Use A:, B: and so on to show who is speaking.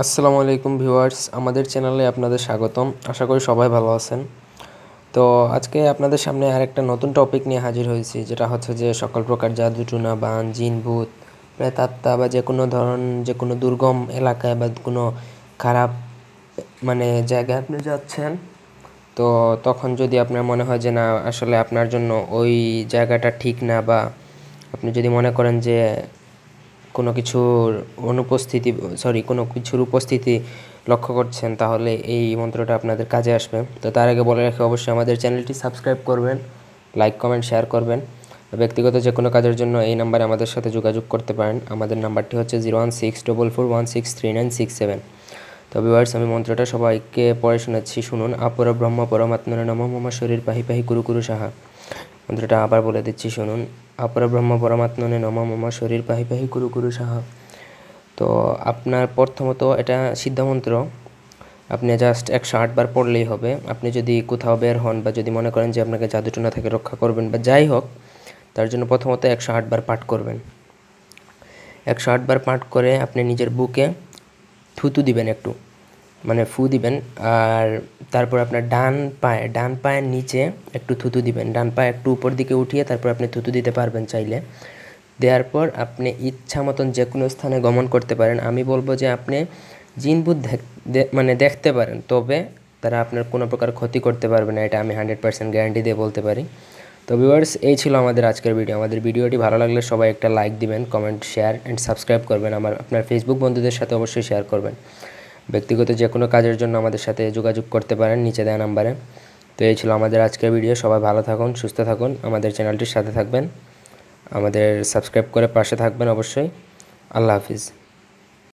A: আসসালামু আলাইকুম ভিউয়ার্স, আমাদের চ্যানেলে আপনাদের স্বাগতম। আশা করি সবাই ভালো আছেন। তো আজকে আপনাদের সামনে আরেকটা নতুন টপিক নিয়ে হাজির হয়েছি, যেটা হচ্ছে যে সকল প্রকার জাদু টুনা বান জিন ভূত প্রেতাত্মা বা যে কোনো দুর্গম এলাকায় বা কোনো খারাপ জায়গায় আপনি যাচ্ছেন, তো তখন যদি আপনার মনে হয় যে না, আসলে আপনার জন্য ওই জায়গাটা ঠিক না, বা আপনি যদি মনে করেন যে কোনো কিছুর উপস্থিতি লক্ষ্য করছেন, তাহলে এই মন্ত্রটা আপনাদের কাজে আসবে। তো তার আগে বলে রাখি, অবশ্যই আমাদের চ্যানেলটি সাবস্ক্রাইব করবেন, লাইক কমেন্ট শেয়ার করবেন। ব্যক্তিগত যে কোনো কাজের জন্য এই নাম্বারে আমাদের সাথে যোগাযোগ করতে পারেন। আমাদের নাম্বারটি হচ্ছে 01644163967। তো ভিউয়ার্স, আমি মন্ত্রটা সবাইকে পড়ে শোনাচ্ছি, শুনুন। আপর ব্রহ্ম পরমাত্মনে নমঃ মম শরীর পাহি পাহি কুরু কুরু সাহা। মন্ত্রটা আবার বলে দিচ্ছি, শুনুন। আপর ব্রহ্ম পরমাত্মনে নমঃ মম শরীর পাহি পাহি কুরু কুরু সাহা। তো আপনার প্রথমত এটা সিদ্ধামন্ত্র, আপনি জাস্ট 108 বার পড়লেই হবে। আপনি যদি কোথাও বের হন বা যদি মনে করেন যে আপনাকে জাদুটোনা থেকে রক্ষা করবেন বা যাই হোক, তার জন্য প্রথমত 108 বার পাঠ করবেন। 108 বার পাঠ করে আপনি নিজের বুকে থুতু দিবেন, একটু ফু দিবেন। আর তারপর আপনার ডান পায়ের নিচে একটু থুতু দিবেন। ডান পা একটু উপর দিকে উঠিয়ে তারপর আপনি থুতু দিতে পারবেন চাইলে। দেওয়ার পর আপনি ইচ্ছা মতন যে কোনো স্থানে গমন করতে পারেন। আমি বলবো যে আপনি জিনভূত দেখতে পারেন, তবে তারা আপনার কোনো প্রকার ক্ষতি করতে পারবে না, এটা আমি 100% গ্যারান্টি দিয়ে বলতে পারি। তো ভিউয়ার্স, এই ছিল আমাদের আজকের ভিডিও। আমাদের ভিডিওটি ভালো লাগলে সবাই একটা লাইক দিবেন, কমেন্ট শেয়ার অ্যান্ড সাবস্ক্রাইব করবেন। আপনার ফেসবুক বন্ধুদের সাথে অবশ্যই শেয়ার করবেন। ব্যক্তিগত যে কোনো কাজের জন্য আমাদের সাথে যোগাযোগ করতে পারেন নিচে দেওয়া নাম্বারে। তো এই ছিল আমাদের আজকের ভিডিও। সবাই ভালো থাকুন, সুস্থ থাকুন, আমাদের চ্যানেলটির সাথে থাকবেন, আমাদের সাবস্ক্রাইব করে পাশে থাকবেন অবশ্যই। আল্লাহ হাফিজ।